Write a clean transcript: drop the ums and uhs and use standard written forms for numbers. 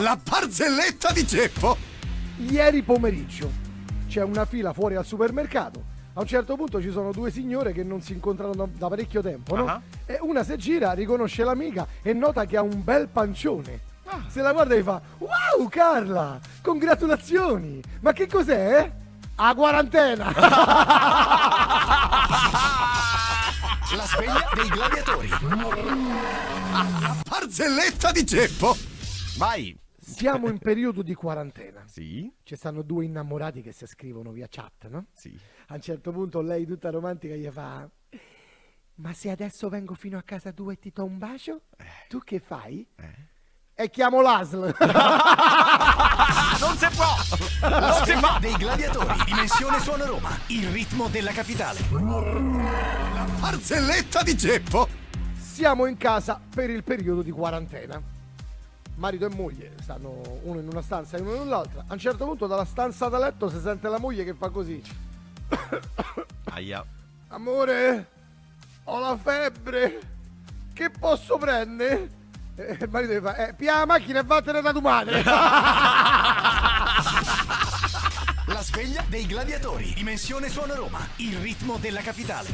La barzelletta di Geppo. Ieri pomeriggio c'è una fila fuori al supermercato. A un certo punto ci sono due signore che non si incontrano da parecchio tempo, no? Ah. E una si gira, riconosce l'amica e nota che ha un bel pancione. Se la guarda e fa: wow, Carla, congratulazioni! Ma che cos'è? A quarantena! La sveglia dei gladiatori. La barzelletta di Geppo. Vai. Siamo in periodo di quarantena. Sì, Ci stanno due innamorati che si scrivono via chat, no? sì. A un certo punto lei tutta romantica gli fa: ma se adesso vengo fino a casa tua e ti do un bacio, tu che fai? E chiamo l'ASL. Non si può. La sveglia dei gladiatori. Dimensione Suono Roma. Il ritmo della capitale. La barzelletta di Geppo. Siamo in casa per il periodo di quarantena. Marito e moglie stanno uno in una stanza e uno nell'altra. A un certo punto dalla stanza da letto si sente la moglie che fa così: Aia. amore, ho la febbre, che posso prendere? E il marito gli fa: pia la macchina e vattene da tua madre. La sveglia dei gladiatori. Dimensione Suono Roma. Il ritmo della capitale.